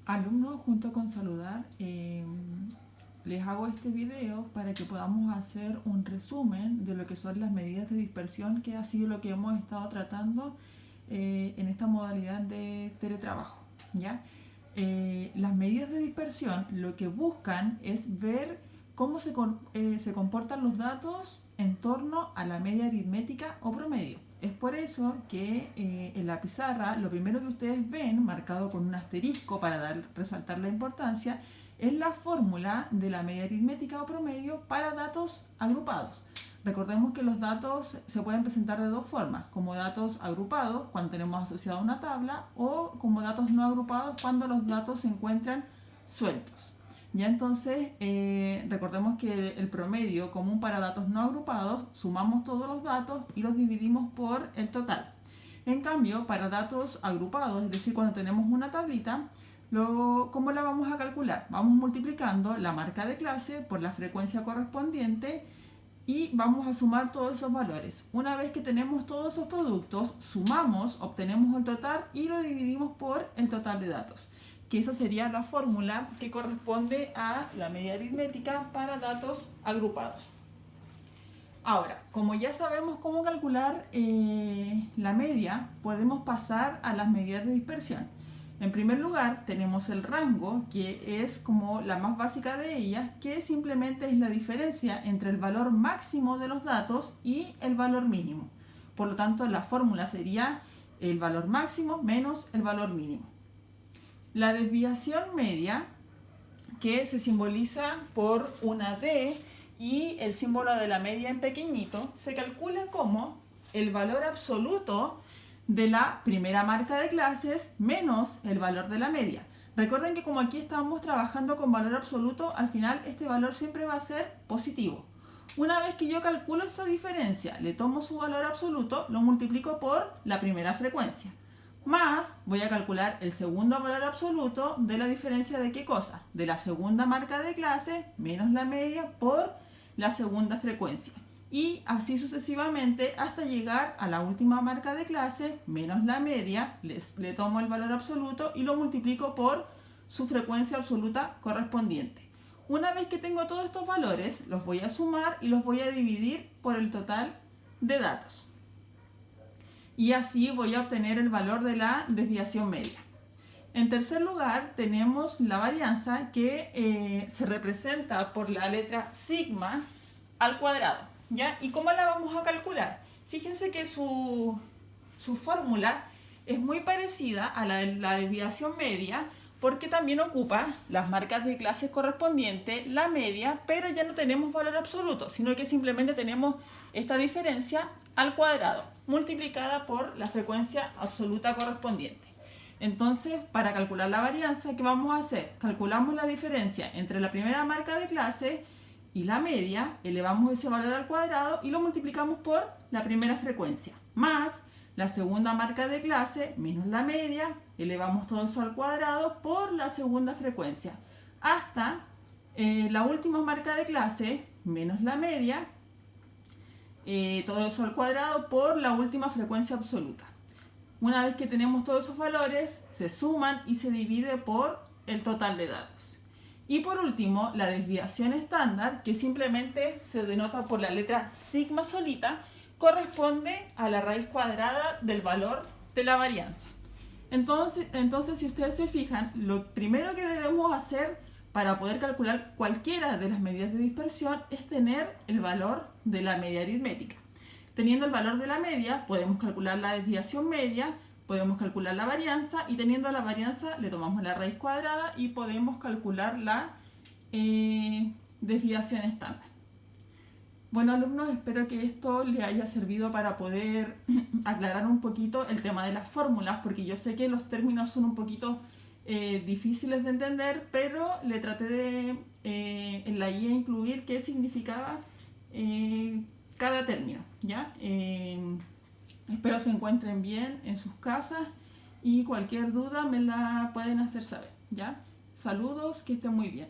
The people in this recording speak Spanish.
Alumnos, junto con Saludar, les hago este video para que podamos hacer un resumen de lo que son las medidas de dispersión, que ha sido lo que hemos estado tratando en esta modalidad de teletrabajo, ¿ya? Las medidas de dispersión lo que buscan es ver cómo se comportan los datos en torno a la media aritmética o promedio. Es por eso que en la pizarra lo primero que ustedes ven, marcado con un asterisco para resaltar la importancia, es la fórmula de la media aritmética o promedio para datos agrupados. Recordemos que los datos se pueden presentar de dos formas, como datos agrupados cuando tenemos asociado una tabla o como datos no agrupados cuando los datos se encuentran sueltos. Ya entonces, recordemos que el promedio común para datos no agrupados, sumamos todos los datos y los dividimos por el total. En cambio, para datos agrupados, es decir, cuando tenemos una tablita, ¿cómo la vamos a calcular? Vamos multiplicando la marca de clase por la frecuencia correspondiente y vamos a sumar todos esos valores. Una vez que tenemos todos esos productos, sumamos, obtenemos el total y lo dividimos por el total de datos, que esa sería la fórmula que corresponde a la media aritmética para datos agrupados. Ahora, como ya sabemos cómo calcular la media, podemos pasar a las medidas de dispersión. En primer lugar, tenemos el rango, que es como la más básica de ellas, que simplemente es la diferencia entre el valor máximo de los datos y el valor mínimo. Por lo tanto, la fórmula sería el valor máximo menos el valor mínimo. La desviación media, que se simboliza por una D y el símbolo de la media en pequeñito, se calcula como el valor absoluto de la primera marca de clases menos el valor de la media. Recuerden que como aquí estamos trabajando con valor absoluto, al final este valor siempre va a ser positivo. Una vez que yo calculo esa diferencia, le tomo su valor absoluto, lo multiplico por la primera frecuencia. Más voy a calcular el segundo valor absoluto de la diferencia de qué cosa, de la segunda marca de clase menos la media por la segunda frecuencia. Y así sucesivamente hasta llegar a la última marca de clase menos la media, le tomo el valor absoluto y lo multiplico por su frecuencia absoluta correspondiente. Una vez que tengo todos estos valores, los voy a sumar y los voy a dividir por el total de datos. Y así voy a obtener el valor de la desviación media. En tercer lugar, tenemos la varianza que se representa por la letra sigma al cuadrado. ¿Ya? ¿Y cómo la vamos a calcular? Fíjense que su fórmula es muy parecida a la de la desviación media, porque también ocupa las marcas de clases correspondientes, la media, pero ya no tenemos valor absoluto, sino que simplemente tenemos esta diferencia al cuadrado, multiplicada por la frecuencia absoluta correspondiente. Entonces, para calcular la varianza, ¿qué vamos a hacer? Calculamos la diferencia entre la primera marca de clase y la media, elevamos ese valor al cuadrado y lo multiplicamos por la primera frecuencia, más la segunda marca de clase menos la media, elevamos todo eso al cuadrado por la segunda frecuencia, hasta la última marca de clase menos la media, todo eso al cuadrado por la última frecuencia absoluta. Una vez que tenemos todos esos valores, se suman y se divide por el total de datos. Y por último, la desviación estándar, que simplemente se denota por la letra sigma solita, corresponde a la raíz cuadrada del valor de la varianza. Entonces, si ustedes se fijan, lo primero que debemos hacer para poder calcular cualquiera de las medidas de dispersión es tener el valor de la media aritmética. Teniendo el valor de la media, podemos calcular la desviación media, podemos calcular la varianza y teniendo la varianza le tomamos la raíz cuadrada y podemos calcular la desviación estándar. Bueno, alumnos, espero que esto les haya servido para poder aclarar un poquito el tema de las fórmulas, porque yo sé que los términos son un poquito difíciles de entender, pero le traté de en la guía incluir qué significaba cada término, ¿ya? Espero se encuentren bien en sus casas y cualquier duda me la pueden hacer saber, ¿ya? Saludos, que estén muy bien.